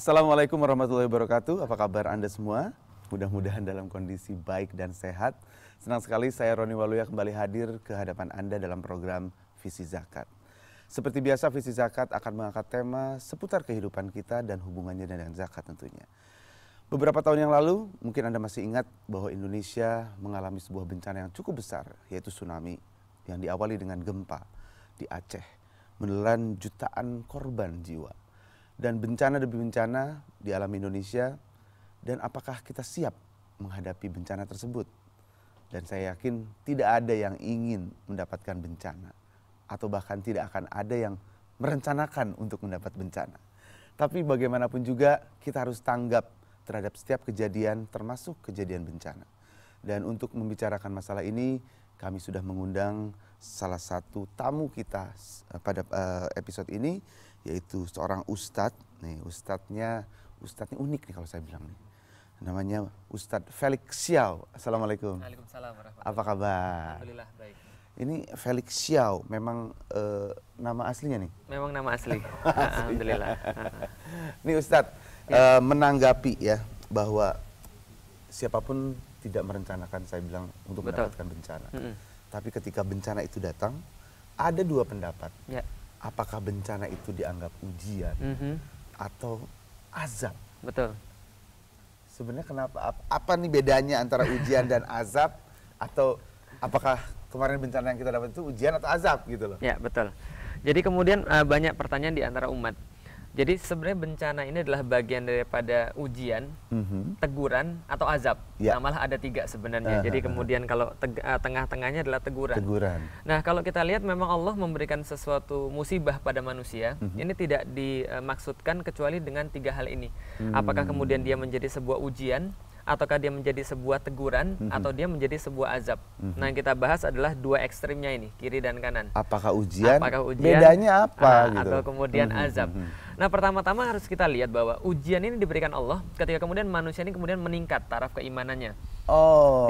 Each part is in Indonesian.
Assalamualaikum warahmatullahi wabarakatuh. Apa kabar Anda semua? Mudah-mudahan dalam kondisi baik dan sehat. Senang sekali saya Roni Waluya kembali hadir ke hadapan Anda dalam program Visi Zakat. Seperti biasa, Visi Zakat akan mengangkat tema seputar kehidupan kita dan hubungannya dengan zakat tentunya. Beberapa tahun yang lalu, mungkin Anda masih ingat bahwa Indonesia mengalami sebuah bencana yang cukup besar, yaitu tsunami yang diawali dengan gempa di Aceh, menelan jutaan korban jiwa. Dan bencana demi bencana dialami Indonesia, dan apakah kita siap menghadapi bencana tersebut? Dan saya yakin tidak ada yang ingin mendapatkan bencana, atau bahkan tidak akan ada yang merencanakan untuk mendapat bencana. Tapi bagaimanapun juga kita harus tanggap terhadap setiap kejadian, termasuk kejadian bencana. Dan untuk membicarakan masalah ini, kami sudah mengundang salah satu tamu kita pada episode ini, yaitu seorang ustadz. Nih, ustadznya unik nih kalau saya bilang nih. Namanya Ustadz Felix Xiao. Assalamualaikum. Waalaikumsalam warahmatullahi. Apa kabar? Alhamdulillah baik. Ini Felix Xiao memang nama aslinya nih? Memang nama asli. Alhamdulillah. Nih Ustadz, menanggapi ya bahwa siapapun tidak merencanakan, saya bilang, untuk mendapatkan bencana. Tapi ketika bencana itu datang, ada dua pendapat. Ya. Apakah bencana itu dianggap ujian atau azab? Betul. Sebenarnya kenapa? Apa nih bedanya antara ujian dan azab? Atau apakah kemarin bencana yang kita dapat itu ujian atau azab gitu loh? Ya, betul. Jadi kemudian banyak pertanyaan di antara umat. Jadi sebenarnya bencana ini adalah bagian daripada ujian, teguran, atau azab. Ya. Nah, malah ada tiga sebenarnya. Jadi kemudian kalau tengah-tengahnya adalah teguran. Nah, kalau kita lihat memang Allah memberikan sesuatu musibah pada manusia. Ini tidak dimaksudkan kecuali dengan tiga hal ini. Apakah kemudian dia menjadi sebuah ujian, ataukah dia menjadi sebuah teguran, atau dia menjadi sebuah azab. Nah, yang kita bahas adalah dua ekstrimnya ini, kiri dan kanan. Apakah ujian? Bedanya apa? Gitu. Atau kemudian azab. Nah, pertama-tama harus kita lihat bahwa ujian ini diberikan Allah ketika kemudian manusia ini kemudian meningkat taraf keimanannya.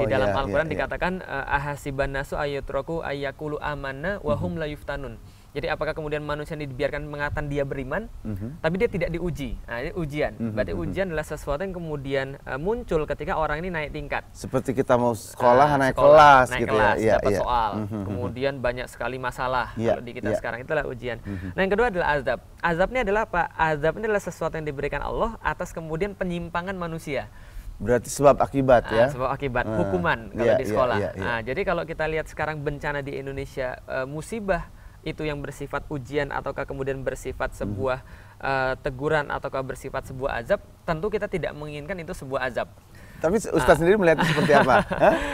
Di dalam Al-Quran dikatakan ahasiban nasu ayatraku ayyakulu amanna wa hum la yuftanun. Jadi apakah kemudian manusia ini dibiarkan mengatakan dia beriman, tapi dia tidak diuji. Nah, ini ujian. Berarti ujian adalah sesuatu yang kemudian muncul ketika orang ini naik tingkat. Seperti kita mau sekolah, naik kelas gitu ya. Dapat soal. Kemudian banyak sekali masalah kalau di kita sekarang, itulah ujian. Nah, yang kedua adalah azab. Azab ini adalah apa? Azab ini adalah sesuatu yang diberikan Allah atas kemudian penyimpangan manusia. Berarti sebab akibat ya? Sebab akibat, hukuman kalau di sekolah. Nah, jadi kalau kita lihat sekarang bencana di Indonesia, musibah itu yang bersifat ujian ataukah kemudian bersifat sebuah teguran ataukah bersifat sebuah azab, tentu kita tidak menginginkan itu sebuah azab. Tapi Ustaz sendiri melihatnya seperti apa?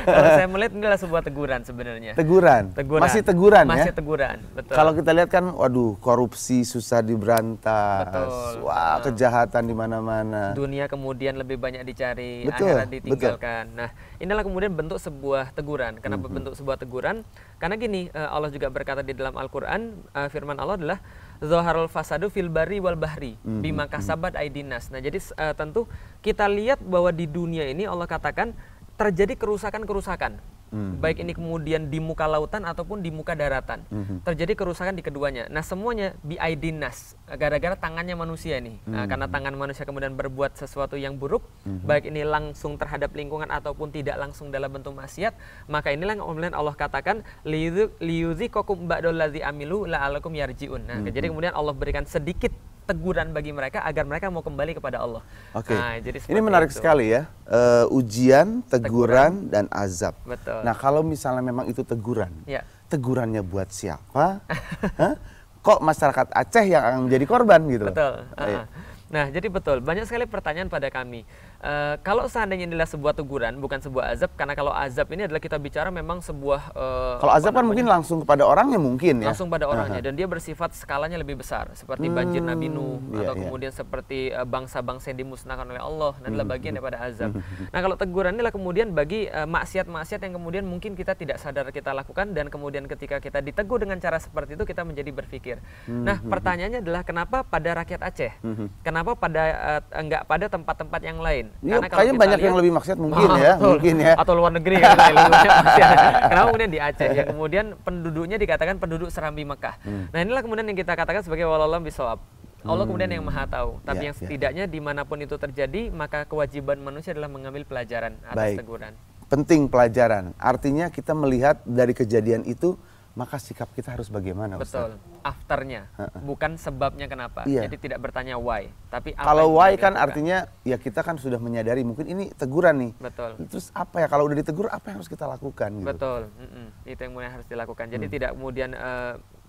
Kalau saya melihat ini adalah sebuah teguran sebenarnya. Teguran? Masih teguran ya? Masih teguran, betul. Kalau kita lihat kan, waduh, korupsi susah diberantas. Betul. Wah, kejahatan di mana-mana. Dunia kemudian lebih banyak dicari, akhirat ditinggalkan. Nah, inilah kemudian bentuk sebuah teguran. Kenapa bentuk sebuah teguran? Karena gini, Allah juga berkata di dalam Al-Quran, firman Allah adalah Zoharul fasadu fil bari wal bahri bima kasabat aidinas. Nah, jadi tentu kita lihat bahwa di dunia ini Allah katakan terjadi kerusakan-kerusakan. Baik ini kemudian di muka lautan ataupun di muka daratan. Terjadi kerusakan di keduanya. Nah, semuanya bi aidinas, gara-gara tangannya manusia ini. Karena tangan manusia kemudian berbuat sesuatu yang buruk, baik ini langsung terhadap lingkungan ataupun tidak langsung dalam bentuk maksiat, maka inilah yang kemudian Allah katakan liyuziqakum ba'dallazi amilu la'alakum yarji'un. Nah, jadi kemudian Allah berikan sedikit teguran bagi mereka agar mereka mau kembali kepada Allah. Oke. Nah, jadi ini menarik sekali ya, ujian, teguran, dan azab. Betul. Nah, kalau misalnya memang itu teguran, tegurannya buat siapa? Kok masyarakat Aceh yang akan menjadi korban gitu? Betul. Nah, jadi betul, banyak sekali pertanyaan pada kami. Kalau seandainya inilah sebuah teguran, bukan sebuah azab, karena kalau azab ini adalah kita bicara memang sebuah kalau azab kan mungkin langsung kepada orangnya mungkin ya. Langsung pada orangnya, dan dia bersifat skalanya lebih besar, seperti banjir Nabi Nuh, atau kemudian seperti bangsa-bangsa yang dimusnahkan oleh Allah, dan adalah bagian daripada azab. Nah, kalau teguran inilah kemudian bagi maksiat-maksiat yang kemudian mungkin kita tidak sadar kita lakukan, dan kemudian ketika kita ditegur dengan cara seperti itu, kita menjadi berpikir. Nah, pertanyaannya adalah kenapa pada rakyat Aceh? Kenapa pada enggak pada tempat-tempat yang lain? Ya, kayaknya banyak yang lebih maksiat mungkin ya, mungkin ya. Atau luar negeri kan lebih banyak maksiat. Kenapa kemudian di Aceh yang kemudian penduduknya dikatakan penduduk Serambi Mekah. Nah, inilah kemudian yang kita katakan sebagai wallahualam bisawab. Allah kemudian yang maha tahu. Tapi Ya, yang setidaknya dimanapun itu terjadi, maka kewajiban manusia adalah mengambil pelajaran atas teguran. Penting pelajaran. Artinya kita melihat dari kejadian itu, maka sikap kita harus bagaimana, Ustaz? Betul, afternya, bukan sebabnya kenapa. Iya. Jadi tidak bertanya why, tapi apa Kalau yang why kita kan lakukan. artinya ya kita kan sudah menyadari mungkin ini teguran nih. Betul. Terus apa ya, kalau udah ditegur apa yang harus kita lakukan gitu? Betul, itu yang kemudian harus dilakukan. Jadi tidak kemudian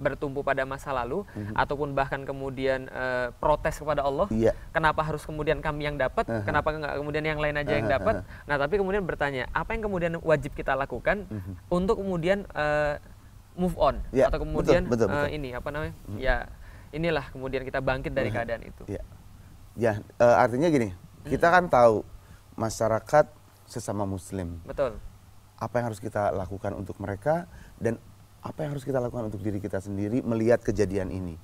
bertumpu pada masa lalu, ataupun bahkan kemudian protes kepada Allah. Iya. Kenapa harus kemudian kami yang dapat? Kenapa nggak kemudian yang lain aja yang dapat? Nah, tapi kemudian bertanya, apa yang kemudian wajib kita lakukan untuk kemudian move on, Ya, atau kemudian betul. ini apa namanya? Ya, inilah kemudian kita bangkit dari keadaan itu. Iya. Ya, artinya gini, kita kan tahu masyarakat sesama Muslim. Betul. Apa yang harus kita lakukan untuk mereka dan apa yang harus kita lakukan untuk diri kita sendiri melihat kejadian ini.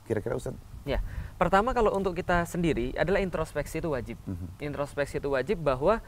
Kira-kira Ustaz? Ya, pertama kalau untuk kita sendiri adalah introspeksi itu wajib. Introspeksi itu wajib bahwa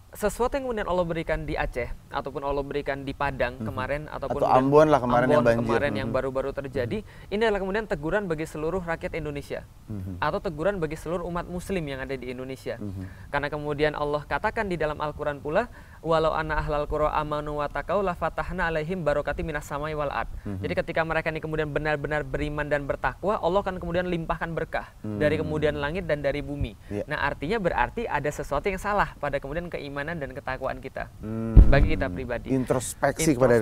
sesuatu yang kemudian Allah berikan di Aceh ataupun Allah berikan di Padang kemarin ataupun Atau Ambon lah kemarin yang banjir. kemarin yang baru-baru terjadi, ini adalah kemudian teguran bagi seluruh rakyat Indonesia atau teguran bagi seluruh umat muslim yang ada di Indonesia. Karena kemudian Allah katakan di dalam Al-Qur'an pula, walau anna ahlal qura amanu wa taqau la fatahna alaihim barokati minas samai wal ard. Jadi ketika mereka ini kemudian benar-benar beriman dan bertakwa, Allah akan kemudian limpahkan berkah dari kemudian langit dan dari bumi. Nah, artinya berarti ada sesuatu yang salah pada kemudian keimanan dan ketakwaan kita bagi kita pribadi. Introspeksi kepada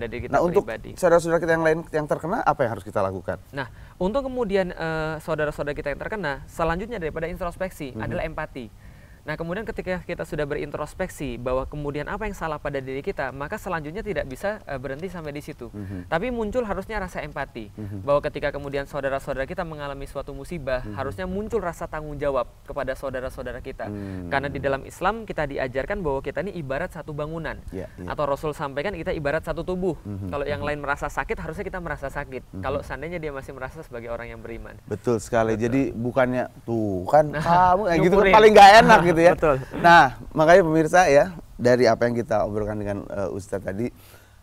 diri kita Nah, untuk pribadi. saudara-saudara kita yang lain yang terkena, apa yang harus kita lakukan? Nah, untuk kemudian saudara-saudara kita yang terkena, selanjutnya daripada introspeksi adalah empati. Nah, kemudian ketika kita sudah berintrospeksi bahwa kemudian apa yang salah pada diri kita, maka selanjutnya tidak bisa berhenti sampai di situ. Tapi muncul harusnya rasa empati. Bahwa ketika kemudian saudara-saudara kita mengalami suatu musibah, harusnya muncul rasa tanggung jawab kepada saudara-saudara kita. Karena di dalam Islam kita diajarkan bahwa kita ini ibarat satu bangunan. Atau Rasul sampaikan kita ibarat satu tubuh. Kalau yang lain merasa sakit, harusnya kita merasa sakit. Kalau seandainya dia masih merasa sebagai orang yang beriman. Betul sekali. Jadi bukannya tuh kan kamu gitu kan nyukurin. paling nggak enak gitu ya. Betul. Nah, makanya pemirsa ya, dari apa yang kita obrolkan dengan Ustadz tadi,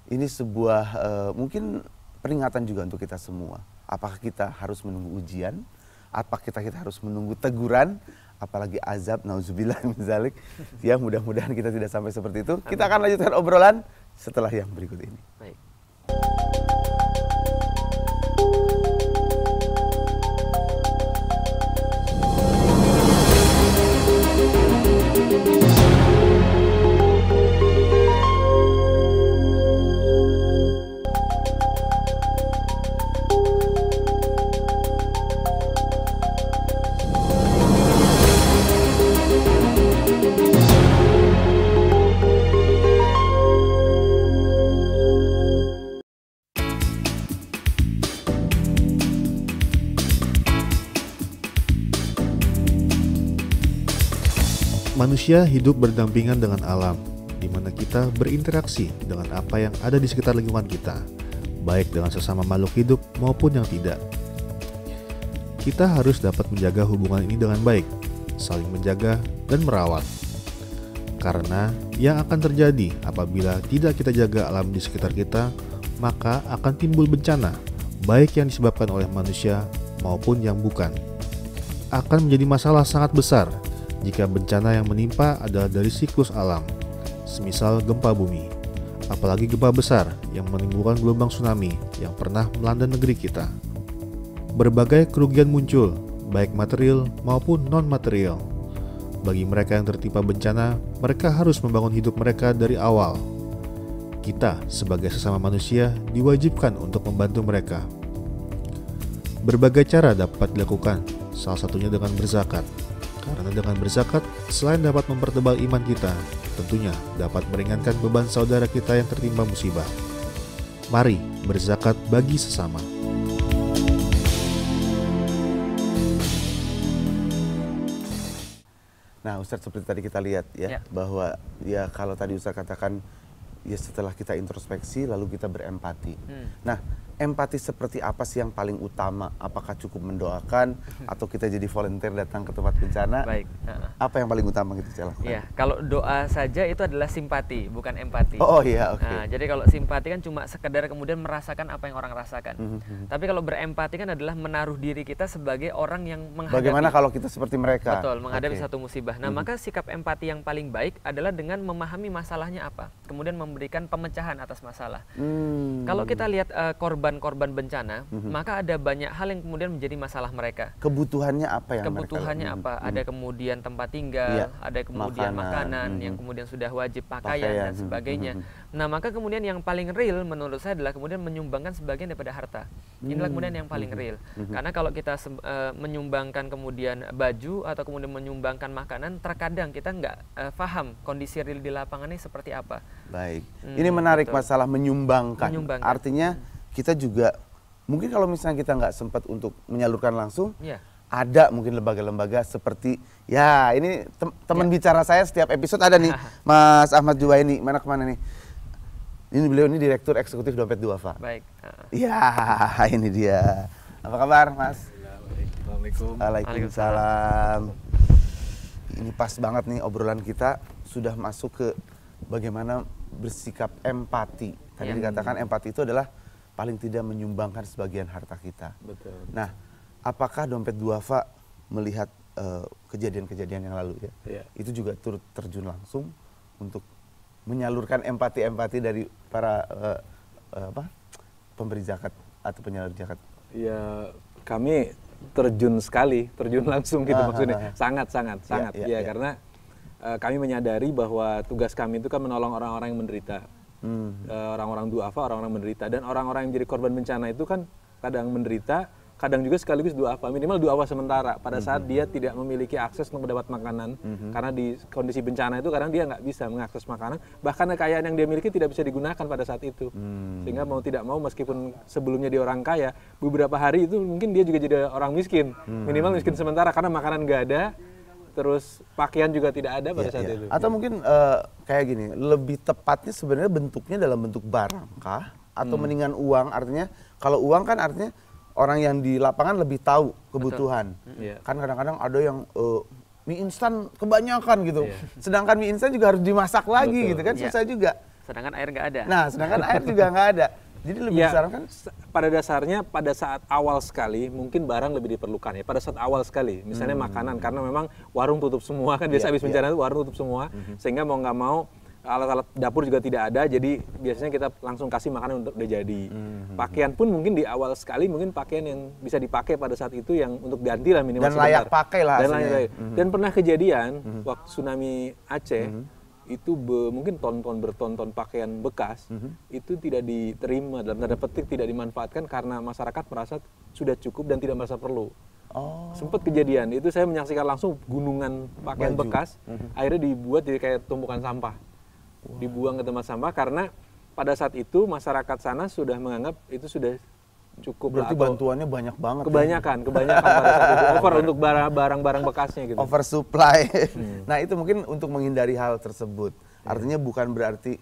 ini sebuah mungkin peringatan juga untuk kita semua. Apakah kita harus menunggu ujian? Apakah kita harus menunggu teguran? Apalagi azab, nauzubillah min dzalik. Ya, mudah-mudahan kita tidak sampai seperti itu. Kita akan lanjutkan obrolan setelah yang berikut ini. Baik. Manusia hidup berdampingan dengan alam, di mana kita berinteraksi dengan apa yang ada di sekitar lingkungan kita, baik dengan sesama makhluk hidup maupun yang tidak. Kita harus dapat menjaga hubungan ini dengan baik, saling menjaga dan merawat. Karena yang akan terjadi apabila tidak kita jaga alam di sekitar kita, maka akan timbul bencana, baik yang disebabkan oleh manusia maupun yang bukan. Akan menjadi masalah sangat besar jika bencana yang menimpa adalah dari siklus alam, semisal gempa bumi, apalagi gempa besar yang menimbulkan gelombang tsunami yang pernah melanda negeri kita. Berbagai kerugian muncul, baik material maupun non-material. Bagi mereka yang tertimpa bencana, mereka harus membangun hidup mereka dari awal. Kita, sebagai sesama manusia, diwajibkan untuk membantu mereka. Berbagai cara dapat dilakukan, salah satunya dengan berzakat. Karena dengan berzakat, selain dapat mempertebal iman kita, tentunya dapat meringankan beban saudara kita yang tertimpa musibah. Mari berzakat bagi sesama. Nah, Ustadz, seperti tadi kita lihat ya, bahwa ya kalau tadi Ustadz katakan ya setelah kita introspeksi lalu kita berempati. Nah, empati seperti apa sih yang paling utama? Apakah cukup mendoakan atau kita jadi volunteer datang ke tempat bencana? Baik. Apa yang paling utama kita lakukan? Iya, kalau doa saja itu adalah simpati, bukan empati. Oh iya, oke. Nah, jadi kalau simpati kan cuma sekedar kemudian merasakan apa yang orang rasakan. Tapi kalau berempati kan adalah menaruh diri kita sebagai orang yang menghadapi. Bagaimana kalau kita seperti mereka? Betul, menghadapi satu musibah. Nah, maka sikap empati yang paling baik adalah dengan memahami masalahnya apa, kemudian memberikan pemecahan atas masalah. Kalau kita lihat korban bencana, maka ada banyak hal yang kemudian menjadi masalah mereka. Kebutuhannya apa yang Kebutuhannya apa? Ada kemudian tempat tinggal, ada kemudian makanan yang kemudian sudah wajib, pakaian dan sebagainya. Nah, maka kemudian yang paling real menurut saya adalah kemudian menyumbangkan sebagian daripada harta. Inilah kemudian yang paling real. Karena kalau kita menyumbangkan kemudian baju atau kemudian menyumbangkan makanan, terkadang kita nggak paham kondisi real di lapangan ini seperti apa. Baik. Ini menarik masalah menyumbangkan. Artinya kita juga mungkin kalau misalnya kita nggak sempat untuk menyalurkan langsung, ada mungkin lembaga-lembaga seperti ya ini teman bicara saya setiap episode ada nih Mas Ahmad Juwaini. Mana kemana nih? Ini beliau ini Direktur Eksekutif Dompet Duafa. Baik. Ya ini dia. Apa kabar Mas? Assalamualaikum. Waalaikumsalam. Ini pas banget nih obrolan kita sudah masuk ke bagaimana bersikap empati. Tadi dikatakan empati itu adalah paling tidak menyumbangkan sebagian harta kita. Betul. Nah, apakah Dompet Duafa melihat kejadian-kejadian yang lalu ya? Itu juga turut terjun langsung untuk menyalurkan empati-empati dari para pemberi zakat atau penyalur zakat? Ya, kami terjun langsung gitu maksudnya. Sangat. Karena kami menyadari bahwa tugas kami itu kan menolong orang-orang yang menderita. Orang-orang duafa, orang-orang menderita, dan orang-orang yang menjadi korban bencana itu kan kadang menderita, kadang juga sekaligus duafa, minimal duafa sementara pada saat dia tidak memiliki akses untuk mendapat makanan, karena di kondisi bencana itu kadang dia nggak bisa mengakses makanan, bahkan kekayaan yang dia miliki tidak bisa digunakan pada saat itu, sehingga mau tidak mau meskipun sebelumnya dia orang kaya, beberapa hari itu mungkin dia juga jadi orang miskin, minimal miskin sementara karena makanan nggak ada. Terus pakaian juga tidak ada pada saat itu. Atau mungkin kayak gini, lebih tepatnya sebenarnya bentuknya dalam bentuk barang kah? Atau mendingan uang, artinya kalau uang kan artinya orang yang di lapangan lebih tahu kebutuhan. Kan kadang-kadang ada yang mie instan kebanyakan gitu. Sedangkan mie instan juga harus dimasak lagi gitu kan, susah juga. Sedangkan air nggak ada. Nah, sedangkan air juga nggak ada. Jadi lebih disarankan pada dasarnya pada saat awal sekali mungkin barang lebih diperlukan ya. Pada saat awal sekali, misalnya makanan, karena memang warung tutup semua kan biasa habis bencana itu warung tutup semua, sehingga mau nggak mau alat-alat dapur juga tidak ada. Jadi biasanya kita langsung kasih makanan untuk udah jadi. Pakaian pun mungkin di awal sekali mungkin pakaian yang bisa dipakai pada saat itu yang untuk ganti lah minimal dan layak pakai lah. Dan pernah kejadian waktu tsunami Aceh. Itu mungkin bertonton pakaian bekas itu tidak diterima, dalam tanda petik tidak dimanfaatkan karena masyarakat merasa sudah cukup dan tidak merasa perlu. Sempat kejadian itu, saya menyaksikan langsung gunungan pakaian bekas akhirnya dibuat jadi kayak tumpukan sampah, dibuang ke tempat sampah karena pada saat itu masyarakat sana sudah menganggap itu sudah cukup. Berarti bantuannya banyak banget. Kebanyakan pada saat itu over untuk barang-barang bekasnya gitu. Oversupply. Nah, itu mungkin untuk menghindari hal tersebut. Artinya bukan berarti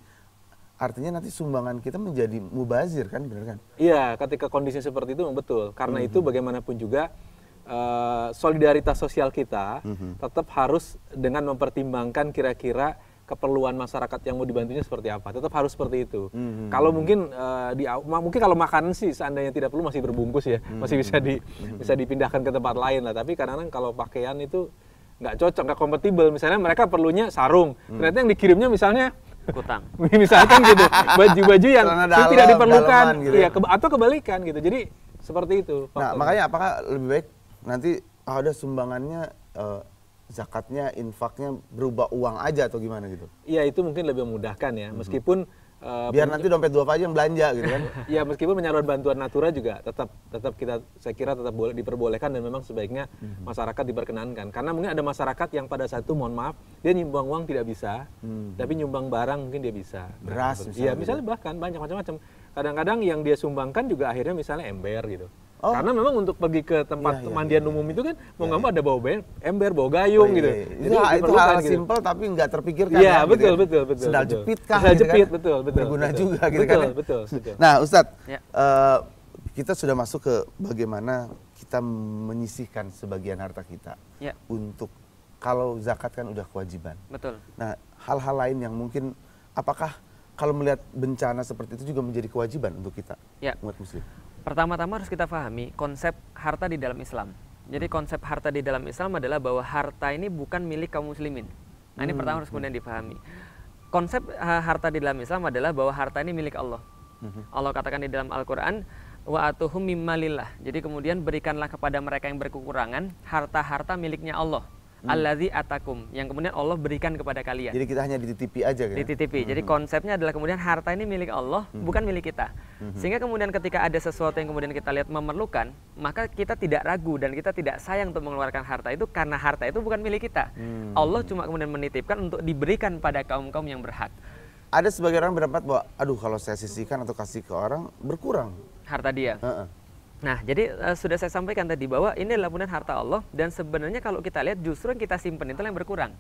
artinya nanti sumbangan kita menjadi mubazir kan, benar kan? Iya, ketika kondisi seperti itu betul. Karena itu bagaimanapun juga solidaritas sosial kita tetap harus dengan mempertimbangkan kira-kira keperluan masyarakat yang mau dibantunya seperti apa, tetap harus seperti itu. Kalau mungkin mungkin kalau makanan sih seandainya tidak perlu masih berbungkus ya, masih bisa dipindahkan ke tempat lain lah. Tapi kadang-kadang kalau pakaian itu nggak cocok, nggak kompatibel. Misalnya mereka perlunya sarung, ternyata yang dikirimnya misalnya kutang, misalkan gitu, baju-baju yang tidak diperlukan, gitu ya. atau kebalikan gitu. Jadi seperti itu. Nah, makanya apakah lebih baik nanti ada sumbangannya zakatnya, infaknya berubah uang aja atau gimana gitu? Iya, itu mungkin lebih memudahkan ya, meskipun biar nanti Dompet Duafa aja yang belanja gitu kan? Ya, meskipun menyalurkan bantuan natura juga tetap saya kira tetap boleh diperbolehkan, dan memang sebaiknya masyarakat diperkenankan. Karena mungkin ada masyarakat yang pada saat itu mohon maaf dia nyumbang uang tidak bisa, tapi nyumbang barang mungkin dia bisa. Beras misalnya. Iya, misalnya bahkan banyak macam-macam. Kadang-kadang yang dia sumbangkan juga akhirnya misalnya ember gitu. Karena memang untuk pergi ke tempat mandian umum itu kan mau nggak mau ada bawa ember, bawa gayung gitu. Itu hal simpel tapi nggak terpikirkan. Iya, betul. Sendal jepit kah? Sendal jepit, betul. Berguna juga gitu kan. Betul. Nah, Ustadz, kita sudah masuk ke bagaimana kita menyisihkan sebagian harta kita untuk, kalau zakat kan udah kewajiban. Betul. Nah, hal-hal lain yang mungkin, apakah kalau melihat bencana seperti itu juga menjadi kewajiban untuk kita, umat muslim? Pertama-tama harus kita pahami konsep harta di dalam Islam. Jadi konsep harta di dalam Islam adalah bahwa harta ini bukan milik kaum muslimin. Nah, ini pertama harus kemudian dipahami. Konsep harta di dalam Islam adalah bahwa harta ini milik Allah. Allah katakan di dalam Al-Quran, wa atuhum mimmalillah. Jadi kemudian berikanlah kepada mereka yang berkekurangan harta-harta miliknya Allah. Allazi atakum, yang kemudian Allah berikan kepada kalian. Jadi kita hanya dititipi aja kan? Dititipi. Jadi konsepnya adalah kemudian harta ini milik Allah, bukan milik kita. Sehingga kemudian ketika ada sesuatu yang kemudian kita lihat memerlukan, maka kita tidak ragu dan kita tidak sayang untuk mengeluarkan harta itu, karena harta itu bukan milik kita. Allah cuma kemudian menitipkan untuk diberikan pada kaum-kaum yang berhak. Ada sebagian orang berpendapat bahwa, aduh kalau saya sisihkan atau kasih ke orang, berkurang harta dia. Nah, jadi sudah saya sampaikan tadi bahwa ini adalah kemudian harta Allah, dan sebenarnya kalau kita lihat justru yang kita simpan itu yang berkurang.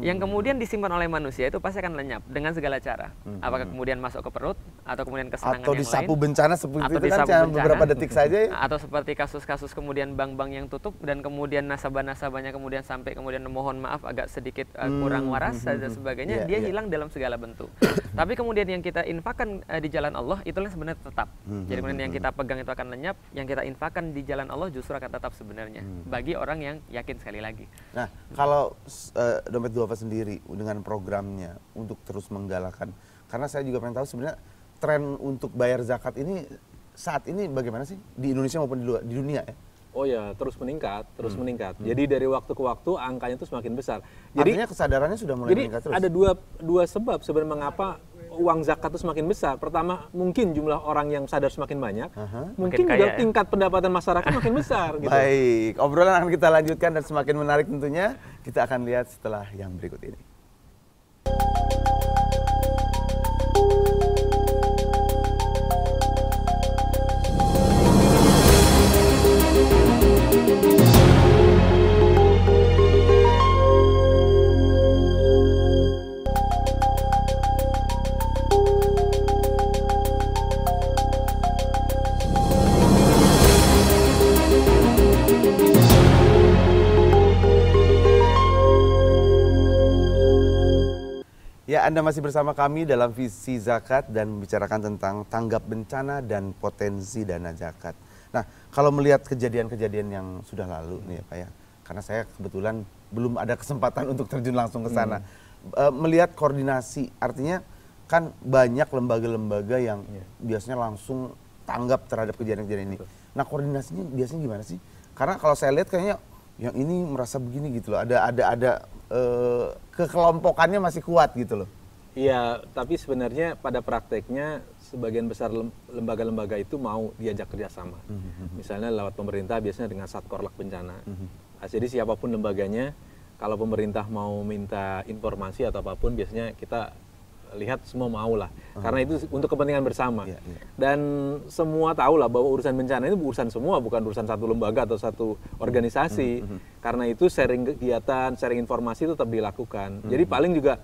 Yang kemudian disimpan oleh manusia itu pasti akan lenyap dengan segala cara. Apakah kemudian masuk ke perut, atau kemudian kesenangan atau yang disapu lain, bencana seperti itu kan cuma beberapa detik saja ya? Atau seperti kasus-kasus kemudian bank-bank yang tutup dan kemudian nasabah-nasabahnya kemudian sampai kemudian mohon maaf agak sedikit kurang waras dan sebagainya, dia hilang dalam segala bentuk. Tapi kemudian yang kita infakkan di jalan Allah itulah sebenarnya tetap. Jadi kemudian yang kita pegang itu akan lenyap, yang kita infakkan di jalan Allah justru akan tetap sebenarnya, bagi orang yang yakin. Sekali lagi. Nah, kalau Dompet Duafa sendiri dengan programnya untuk terus menggalakkan, karena saya juga pengen tahu sebenarnya tren untuk bayar zakat ini saat ini bagaimana sih di Indonesia maupun di dunia ya? Oh ya, terus meningkat. Jadi dari waktu ke waktu angkanya itu semakin besar. Jadi artinya kesadarannya sudah mulai meningkat terus. Ada dua sebab sebenarnya mengapa uang zakat itu semakin besar. Pertama, mungkin jumlah orang yang sadar semakin banyak. Mungkin juga tingkat pendapatan masyarakat makin besar. Gitu. Baik, obrolan akan kita lanjutkan dan semakin menarik tentunya. Kita akan lihat setelah yang berikut ini. Ya, Anda masih bersama kami dalam Visi Zakat dan membicarakan tentang tanggap bencana dan potensi dana zakat. Nah, kalau melihat kejadian-kejadian yang sudah lalu nih ya Pak ya, karena saya kebetulan belum ada kesempatan untuk terjun langsung ke sana. Melihat koordinasi, artinya kan banyak lembaga-lembaga yang biasanya langsung tanggap terhadap kejadian-kejadian ini. Nah, koordinasinya biasanya gimana sih? Karena kalau saya lihat kayaknya yang ini merasa begini gitu loh, ada kekelompokannya masih kuat gitu loh. Iya, tapi sebenarnya pada prakteknya sebagian besar lembaga-lembaga itu mau diajak kerjasama. Misalnya lewat pemerintah biasanya dengan Satkorlak Bencana. Jadi siapapun lembaganya, kalau pemerintah mau minta informasi atau apapun biasanya kita lihat semua mau lah. Karena itu untuk kepentingan bersama. Dan semua tahu lah bahwa urusan bencana itu urusan semua, bukan urusan satu lembaga atau satu organisasi. Karena itu sharing kegiatan, sharing informasi itu tetap dilakukan. Jadi paling juga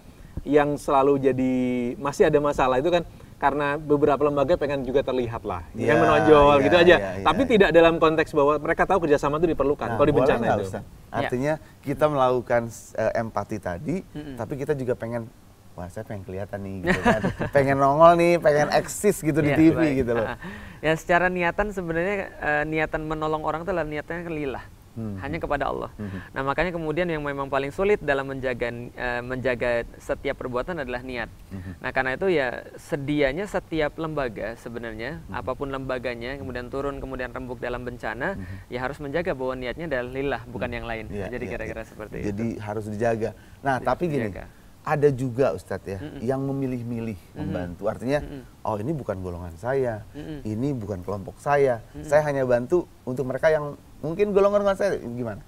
yang selalu jadi masih ada masalah itu kan karena beberapa lembaga pengen juga terlihat lah, yang menonjol gitu aja. Tapi tidak dalam konteks bahwa mereka tahu kerjasama itu diperlukan. Kalau di bencana itu. Artinya kita melakukan empati tadi, tapi kita juga pengen, wah saya pengen kelihatan nih gitu kan. Pengen nongol nih, pengen eksis gitu di TV gitu loh. Ya secara niatan sebenarnya niatan menolong orang itu adalah niatnya lillah. Hanya kepada Allah. Nah makanya kemudian yang memang paling sulit dalam menjaga setiap perbuatan adalah niat. Nah karena itu ya sedianya setiap lembaga sebenarnya, apapun lembaganya, kemudian turun kemudian rembuk dalam bencana, ya harus menjaga bahwa niatnya adalah lillah, bukan yang lain. Jadi kira-kira seperti itu. Jadi harus dijaga. Nah tapi gini, ada juga Ustadz ya, yang memilih-milih membantu. Artinya, oh ini bukan golongan saya, ini bukan kelompok saya hanya bantu untuk mereka yang Mungkin golongan saya gimana?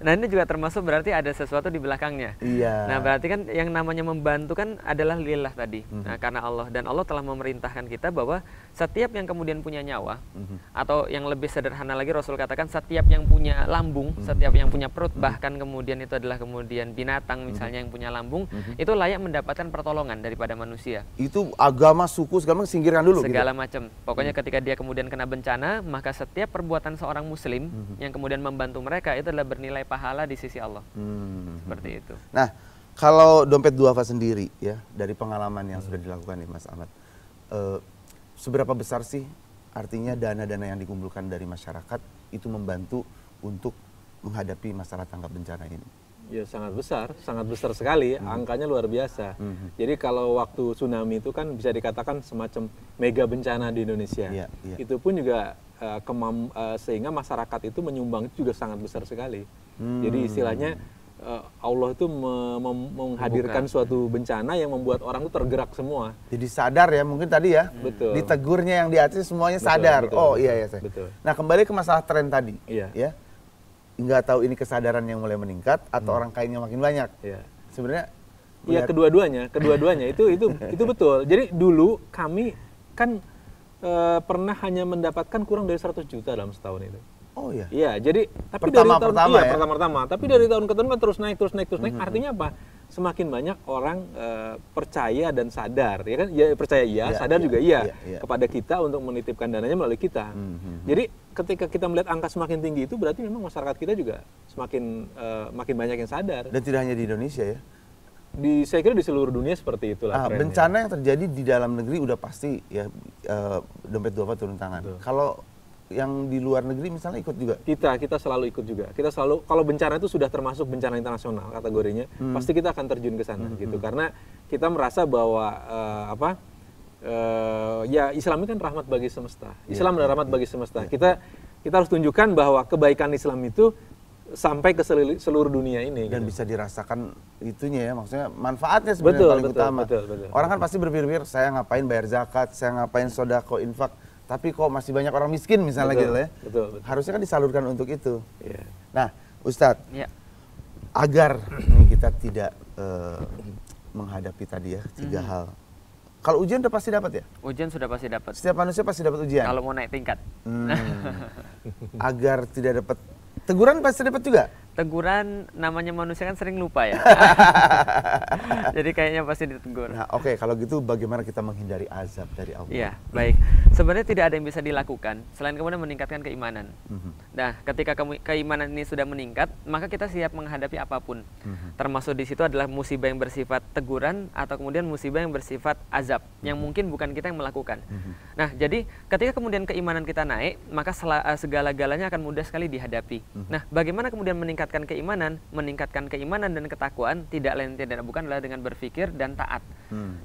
Nah ini juga termasuk berarti ada sesuatu di belakangnya. Iya. Nah berarti kan yang namanya membantu kan adalah lillah tadi. Nah karena Allah, dan Allah telah memerintahkan kita bahwa setiap yang kemudian punya nyawa, atau yang lebih sederhana lagi Rasul katakan setiap yang punya lambung, setiap yang punya perut, bahkan kemudian itu adalah kemudian binatang misalnya yang punya lambung, itu layak mendapatkan pertolongan daripada manusia. Itu agama, suku, segala macam singkirkan dulu. Segala macam. Pokoknya ketika dia kemudian kena bencana, maka setiap perbuatan seorang muslim yang kemudian membantu mereka itu adalah bernilai pahala di sisi Allah. Seperti itu. Nah, kalau dompet duafa sendiri ya, dari pengalaman yang sudah dilakukan nih Mas Ahmad, seberapa besar sih artinya dana-dana yang dikumpulkan dari masyarakat itu membantu untuk menghadapi masalah tanggap bencana ini? Ya sangat besar sekali, angkanya luar biasa. Jadi kalau waktu tsunami itu kan bisa dikatakan semacam mega bencana di Indonesia. Itu pun juga sehingga masyarakat itu menyumbang itu juga sangat besar sekali. Jadi istilahnya Allah itu menghadirkan suatu bencana yang membuat orang itu tergerak semua. Jadi sadar ya, mungkin tadi ya. Betul. Ditegurnya yang di atas semuanya sadar. Betul. Oh iya ya saya. Betul. Nah kembali ke masalah tren tadi. Iya. Ya. Nggak tahu ini kesadaran yang mulai meningkat atau orang kayaknya makin banyak. Iya. Sebenarnya iya kedua-duanya itu betul. Jadi dulu kami kan pernah hanya mendapatkan kurang dari 100 juta dalam setahun itu. Oh iya. Iya, jadi tapi pertama, tapi dari tahun ke tahun terus naik. Artinya apa? Semakin banyak orang percaya dan sadar, ya kan? Ya percaya sadar juga kepada kita untuk menitipkan dananya melalui kita. Jadi ketika kita melihat angka semakin tinggi itu berarti memang masyarakat kita juga semakin makin banyak yang sadar. Dan tidak hanya di Indonesia ya. Saya kira di seluruh dunia seperti itulah. Bencana yang terjadi di dalam negeri udah pasti ya dompet duafa turun tangan. Betul. Kalau yang di luar negeri misalnya ikut juga? Kita selalu ikut juga. Kita selalu, kalau bencana itu sudah termasuk bencana internasional kategorinya, pasti kita akan terjun ke sana gitu. Karena kita merasa bahwa ya Islam ini kan rahmat bagi semesta. Islam adalah rahmat bagi semesta. Kita harus tunjukkan bahwa kebaikan Islam itu sampai ke seluruh dunia ini. Dan gitu. bisa dirasakan itunya ya, maksudnya manfaatnya sebenarnya paling utama. Betul. Orang kan pasti berpikir saya ngapain bayar zakat, saya ngapain sedekah, infak, tapi kok masih banyak orang miskin misalnya gitu ya. Betul. Harusnya kan disalurkan untuk itu. Yeah. Nah, Ustadz, agar kita tidak menghadapi tadi ya 3 hal. Kalau ujian udah pasti dapat ya? Ujian sudah pasti dapat. Setiap manusia pasti dapat ujian. Kalau mau naik tingkat. Agar tidak dapat teguran pasti dapat juga. Teguran namanya manusia kan sering lupa ya. Jadi kayaknya pasti ditegur. Nah, oke, kalau gitu bagaimana kita menghindari azab dari Allah? Iya, baik. Sebenarnya tidak ada yang bisa dilakukan selain kemudian meningkatkan keimanan. Nah, ketika keimanan ini sudah meningkat, maka kita siap menghadapi apapun. Termasuk di situ adalah musibah yang bersifat teguran atau kemudian musibah yang bersifat azab yang mungkin bukan kita yang melakukan. Nah, jadi ketika kemudian keimanan kita naik, maka segala-galanya akan mudah sekali dihadapi. Nah, bagaimana kemudian meningkatkan keimanan dan ketakwaan tidak lain tidak bukan adalah dengan berpikir dan taat.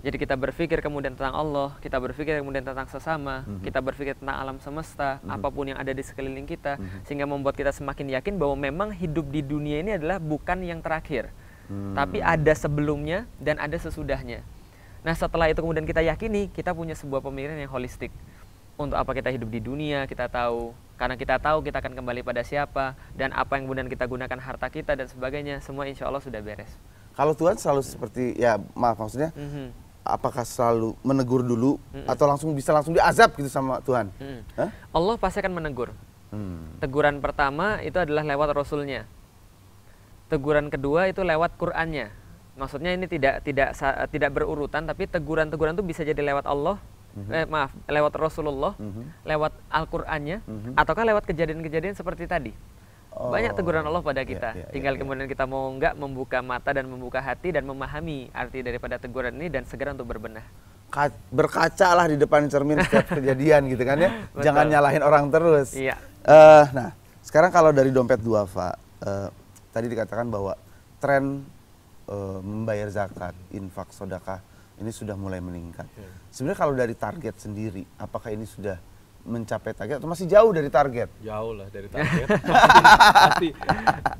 Jadi kita berpikir kemudian tentang Allah, kita berpikir kemudian tentang sesama, kita berpikir tentang alam semesta, apapun yang ada di sekeliling kita, sehingga membuat kita semakin yakin bahwa memang hidup di dunia ini adalah bukan yang terakhir, tapi ada sebelumnya dan ada sesudahnya. Nah, setelah itu kemudian kita yakini, kita punya sebuah pemikiran yang holistik. Untuk apa kita hidup di dunia, kita tahu. Karena kita tahu kita akan kembali pada siapa, dan apa yang kemudian kita gunakan harta kita dan sebagainya, semua insya Allah sudah beres. Kalau Tuhan selalu seperti, ya maaf maksudnya, apakah selalu menegur dulu, atau bisa langsung diazab gitu sama Tuhan? Allah pasti akan menegur. Teguran pertama itu adalah lewat Rasulnya. Teguran kedua itu lewat Qur'annya. Maksudnya ini tidak berurutan, tapi teguran-teguran itu bisa jadi lewat Allah, lewat Rasulullah, lewat Al-Qur'annya, ataukah lewat kejadian-kejadian seperti tadi. Banyak teguran Allah pada kita. Tinggal kemudian kita mau enggak membuka mata dan membuka hati dan memahami arti daripada teguran ini dan segera untuk berbenah. Berkacalah di depan cermin setiap kejadian gitu kan ya. Jangan nyalahin orang terus. Iya. Nah, sekarang kalau dari dompet duafa, tadi dikatakan bahwa tren membayar zakat, infak, sedekah ini sudah mulai meningkat. Sebenarnya kalau dari target sendiri, apakah ini sudah mencapai target atau masih jauh dari target? Jauh lah dari target. Pasti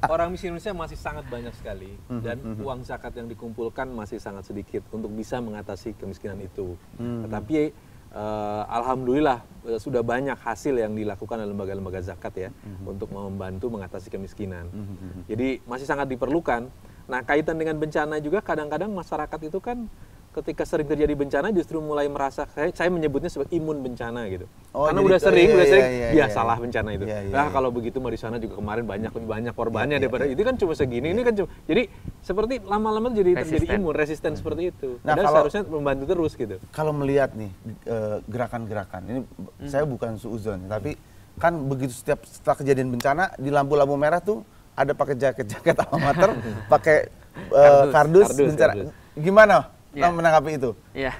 orang miskin Indonesia masih sangat banyak sekali, dan uang zakat yang dikumpulkan masih sangat sedikit untuk bisa mengatasi kemiskinan itu. Tetapi alhamdulillah sudah banyak hasil yang dilakukan oleh lembaga-lembaga zakat ya untuk membantu mengatasi kemiskinan. Jadi masih sangat diperlukan. Nah, kaitan dengan bencana juga kadang-kadang masyarakat itu kan ketika sering terjadi bencana justru mulai merasa, saya menyebutnya sebagai imun bencana gitu. Karena udah sering, biasalah bencana itu. Kalau begitu mah di sana juga kemarin lebih banyak korbannya daripada itu kan cuma segini, ini kan cuma. Jadi seperti lama-lama terjadi imun, resisten seperti itu. Nah, kalau seharusnya membantu terus gitu. Kalau melihat nih gerakan-gerakan, ini saya bukan suuzon, tapi kan begitu setelah kejadian bencana di lampu-lampu merah tuh ada pakai jaket amatir, pakai kardus bencana. Gimana? Menanggapi itu? Iya.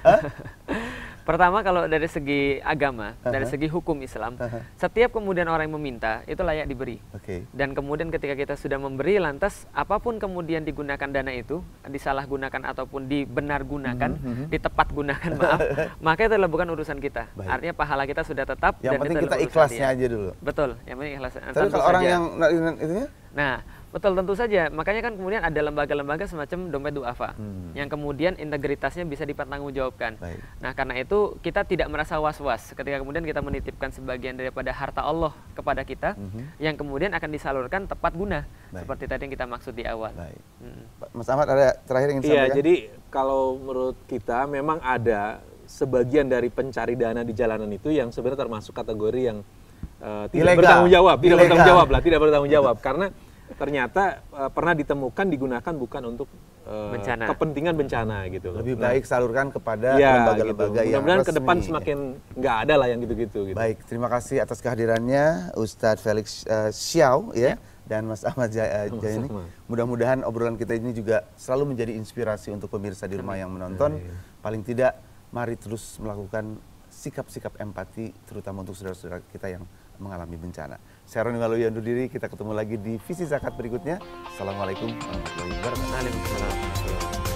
Pertama kalau dari segi agama, dari segi hukum Islam, setiap kemudian orang yang meminta itu layak diberi. Dan kemudian ketika kita sudah memberi, lantas apapun kemudian digunakan dana itu, disalahgunakan ataupun dibenargunakan, ditepat gunakan maka itu adalah bukan urusan kita. Artinya pahala kita sudah tetap. Yang penting kita ikhlasnya aja dulu. Betul, yang penting ikhlas. Tapi kalau orang yang itunya? Nah, betul, tentu saja. Makanya kan kemudian ada lembaga-lembaga semacam dompet duafa yang kemudian integritasnya bisa dipertanggungjawabkan. Nah, karena itu kita tidak merasa was-was ketika kemudian kita menitipkan sebagian daripada harta Allah kepada kita yang kemudian akan disalurkan tepat guna. Seperti tadi yang kita maksud di awal. Mas Ahmad ada terakhir yang Iya, jadi kalau menurut kita memang ada sebagian dari pencari dana di jalanan itu yang sebenarnya termasuk kategori yang tidak bertanggung jawab, karena ternyata pernah ditemukan digunakan bukan untuk kepentingan bencana gitu. Lebih baik salurkan kepada lembaga-lembaga yang resmi. Mudah-mudahan ke depan semakin nggak ada lah yang gitu-gitu. Baik, terima kasih atas kehadirannya Ustadz Felix Xiao dan Mas Ahmad Jaini. Mudah-mudahan obrolan kita ini juga selalu menjadi inspirasi untuk pemirsa di rumah yang menonton. Paling tidak, mari terus melakukan sikap-sikap empati, terutama untuk saudara-saudara kita yang mengalami bencana. Saya Roni Waluyo undur diri, kita ketemu lagi di Visi Zakat berikutnya. Assalamualaikum warahmatullahi wabarakatuh.